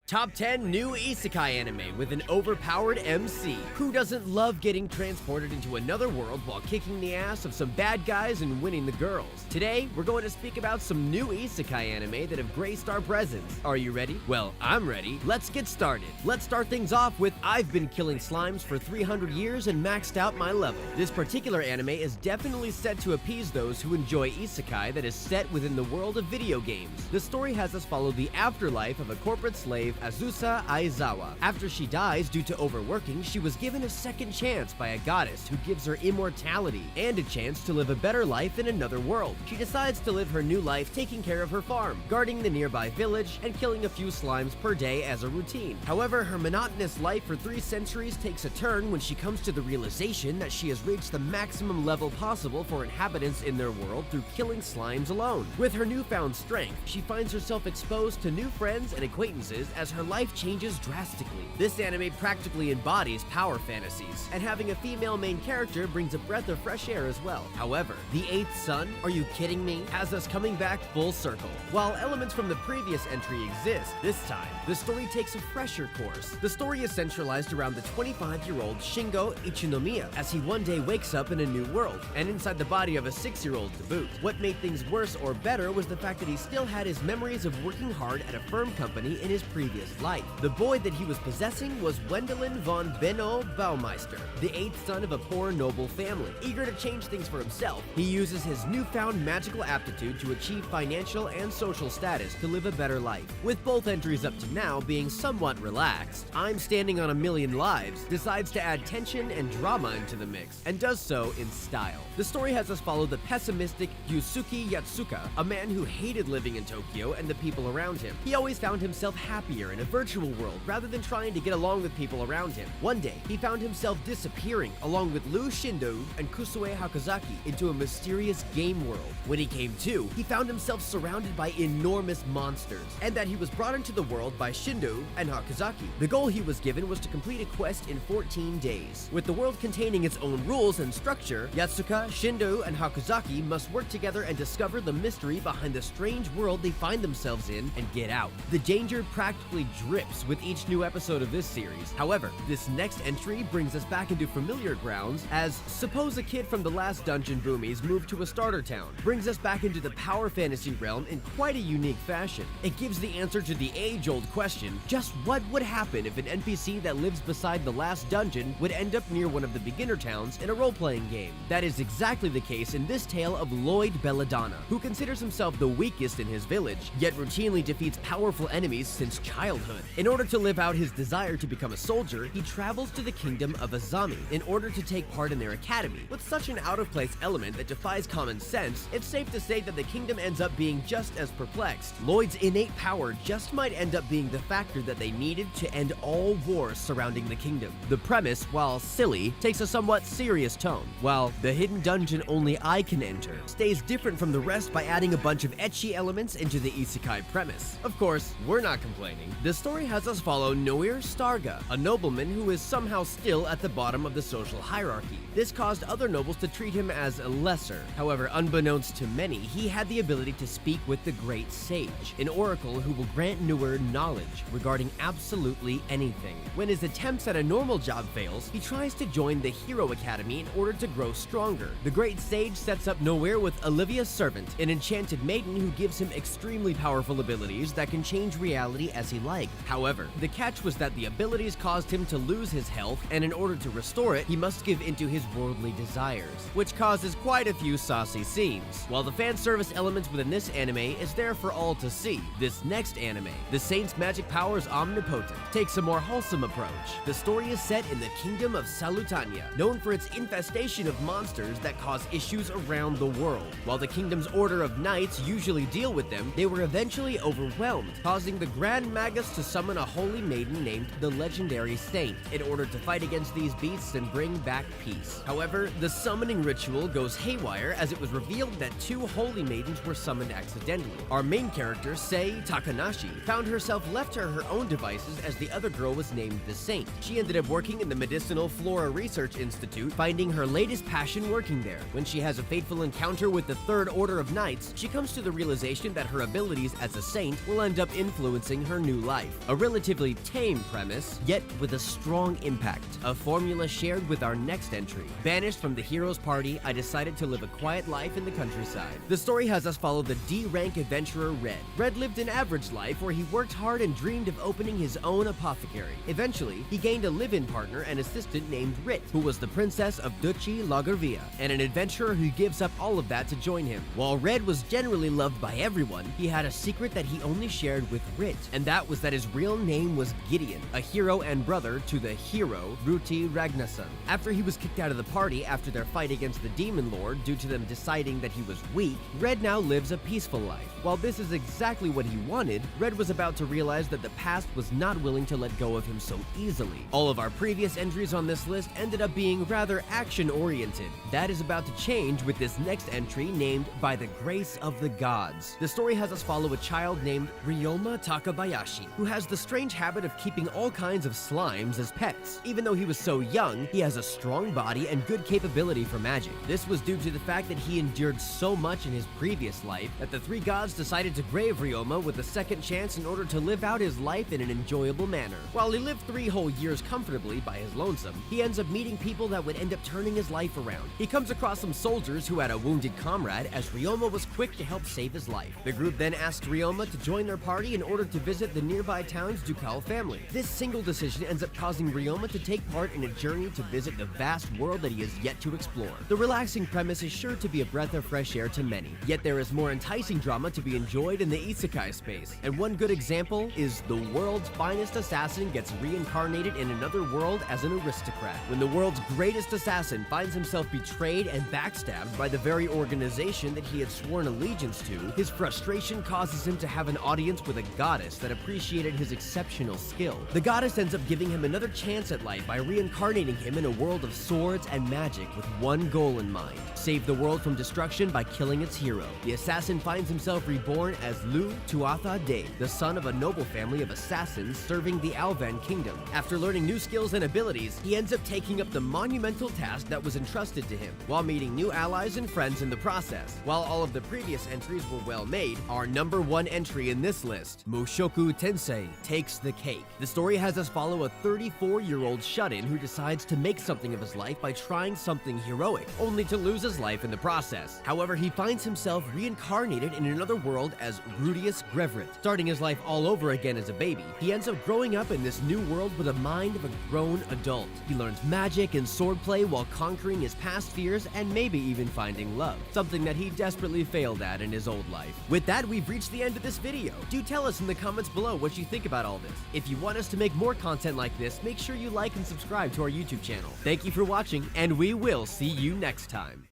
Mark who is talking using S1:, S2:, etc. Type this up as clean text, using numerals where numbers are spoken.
S1: Top 10 new Isekai anime with an overpowered MC. Who doesn't love getting transported into another world while kicking the ass of some bad guys and winning the girls? Today, we're going to speak about some new Isekai anime that have graced our presence. Are you ready? Well, I'm ready. Let's get started. Let's start things off with I've been killing slimes for 300 years and maxed out my level. This particular anime is definitely set to appease those who enjoy Isekai that is set within the world of video games. The story has us follow the afterlife of a corporate slave, Azusa Aizawa. After she dies due to overworking, she was given a second chance by a goddess who gives her immortality and a chance to live a better life in another world. She decides to live her new life taking care of her farm, guarding the nearby village, and killing a few slimes per day as a routine. However, her monotonous life for 3 centuries takes a turn when she comes to the realization that she has reached the maximum level possible for inhabitants in their world through killing slimes alone. With her newfound strength, she finds herself exposed to new friends and acquaintances as her life changes drastically. This anime practically embodies power fantasies, and having a female main character brings a breath of fresh air as well. However, the 8th Sun, are you kidding me, has us coming back full circle. While elements from the previous entry exist, this time, the story takes a fresher course. The story is centralized around the 25-year-old Shingo Ichinomiya as he one day wakes up in a new world, and inside the body of a 6-year-old to boot. What made things worse or better was the fact that he still had his memories of working hard at a firm company in his previous life. The boy that he was possessing was Wendelin von Benno Baumeister, the 8th son of a poor noble family. Eager to change things for himself, he uses his newfound magical aptitude to achieve financial and social status to live a better life. With both entries up to now being somewhat relaxed, I'm Standing on a Million Lives decides to add tension and drama into the mix, and does so in style. The story has us follow the pessimistic Yusuke Yatsuka, a man who hated living in Tokyo and the people around him. He always found himself happier in a virtual world rather than trying to get along with people around him. One day, he found himself disappearing along with Lu Shindo and Kusue Hakazaki into a mysterious game world. When he came to, he found himself surrounded by enormous monsters, and that he was brought into the world by Shindo and Hakazaki. The goal he was given was to complete a quest in 14 days. With the world containing its own rules and structure, Yatsuka, Shindo, and Hakazaki must work together and discover the mystery behind the strange world they find themselves in and get out. The danger practically drips with each new episode of this series. However, this next entry brings us back into familiar grounds as suppose a kid from the last Dungeon Boomies moved to a starter town. Brings us back into the power fantasy realm in quite a unique fashion. It gives the answer to the age-old question, just what would happen if an NPC that lives beside the last dungeon would end up near one of the beginner towns in a role-playing game? That is exactly the case in this tale of Lloyd Belladonna, who considers himself the weakest in his village, yet routinely defeats powerful enemies since childhood. In order to live out his desire to become a soldier, he travels to the kingdom of Azami in order to take part in their academy. With such an out-of-place element that defies common sense, it's safe to say that the kingdom ends up being just as perplexed. Lloyd's innate power just might end up being the factor that they needed to end all wars surrounding the kingdom. The premise, while silly, takes a somewhat serious tone, while the hidden dungeon only I can enter stays different from the rest by adding a bunch of ecchi elements into the isekai premise. Of course, we're not complaining. The story has us follow Noir Starga, a nobleman who is somehow still at the bottom of the social hierarchy. This caused other nobles to treat him as a lesser. However, unbeknownst to many, he had the ability to speak with the Great Sage, an oracle who will grant Noir knowledge regarding absolutely anything. When his attempts at a normal job fails, he tries to join the Hero Academy in order to grow stronger. The Great Sage sets up Noir with Olivia's servant, an enchanted maiden who gives him extremely powerful abilities that can change reality as he likes. However, the catch was that the abilities caused him to lose his health, and in order to restore it, he must give into his worldly desires, which causes quite a few saucy scenes. While the fan service elements within this anime is there for all to see, this next anime, The Saint's Magic Powers Omnipotent, takes a more wholesome approach. The story is set in the kingdom of Salutania, known for its infestation of monsters that cause issues around the world. While the kingdom's order of knights usually deal with them, they were eventually overwhelmed, causing the Grand Magus to summon a holy maiden named the Legendary Saint in order to fight against these beasts and bring back peace. However, the summoning ritual goes haywire as it was revealed that 2 holy maidens were summoned accidentally. Our main character, Sei Takanashi, found herself left to her own devices as the other girl was named the Saint. She ended up working in the Medicinal Flora Research Institute, finding her latest passion working there. When she has a fateful encounter with the Third Order of Knights, she comes to the realization that her abilities as a saint will end up influencing her new new life. A relatively tame premise, yet with a strong impact. A formula shared with our next entry. Banished from the hero's party, I decided to live a quiet life in the countryside. The story has us follow the D-rank adventurer Red. Red lived an average life where he worked hard and dreamed of opening his own apothecary. Eventually, he gained a live-in partner and assistant named Rit, who was the princess of Duchy Lagervia, and an adventurer who gives up all of that to join him. While Red was generally loved by everyone, he had a secret that he only shared with Rit, and that was that his real name was Gideon, a hero and brother to the hero Ruti Ragnarsson. After he was kicked out of the party after their fight against the Demon Lord due to them deciding that he was weak, Red now lives a peaceful life. While this is exactly what he wanted, Red was about to realize that the past was not willing to let go of him so easily. All of our previous entries on this list ended up being rather action-oriented. That is about to change with this next entry named By the Grace of the Gods. The story has us follow a child named Ryoma Takabayashi, who has the strange habit of keeping all kinds of slimes as pets. Even though he was so young, he has a strong body and good capability for magic. This was due to the fact that he endured so much in his previous life that the three gods decided to grave Ryoma with a second chance in order to live out his life in an enjoyable manner. While he lived 3 whole years comfortably by his lonesome, he ends up meeting people that would end up turning his life around. He comes across some soldiers who had a wounded comrade, as Ryoma was quick to help save his life. The group then asked Ryoma to join their party in order to visit the nearby town's Ducal family. This single decision ends up causing Ryoma to take part in a journey to visit the vast world that he has yet to explore. The relaxing premise is sure to be a breath of fresh air to many, yet there is more enticing drama to be enjoyed in the Isekai space. And one good example is the world's finest assassin gets reincarnated in another world as an aristocrat. When the world's greatest assassin finds himself betrayed and backstabbed by the very organization that he had sworn allegiance to, his frustration causes him to have an audience with a goddess that appreciated his exceptional skill. The goddess ends up giving him another chance at life by reincarnating him in a world of swords and magic with one goal in mind: save the world from destruction by killing its hero. The assassin finds himself reborn as Lu Tuatha De, the son of a noble family of assassins serving the Alvan kingdom. After learning new skills and abilities, he ends up taking up the monumental task that was entrusted to him, while meeting new allies and friends in the process. While all of the previous entries were well made, our number 1 entry in this list, Mushoku Tensei, takes the cake. The story has us follow a 34-year-old shut-in who decides to make something of his life by trying something heroic, only to lose his life in the process. However, he finds himself reincarnated in another world as Rudius Grevrit. Starting his life all over again as a baby, he ends up growing up in this new world with a mind of a grown adult. He learns magic and swordplay while conquering his past fears and maybe even finding love, something that he desperately failed at in his old life. With that, we've reached the end of this video. Do tell us in the comments below what you think about all this. If you want us to make more content like this, make sure you like and subscribe to our YouTube channel. Thank you for watching, and we will see you next time.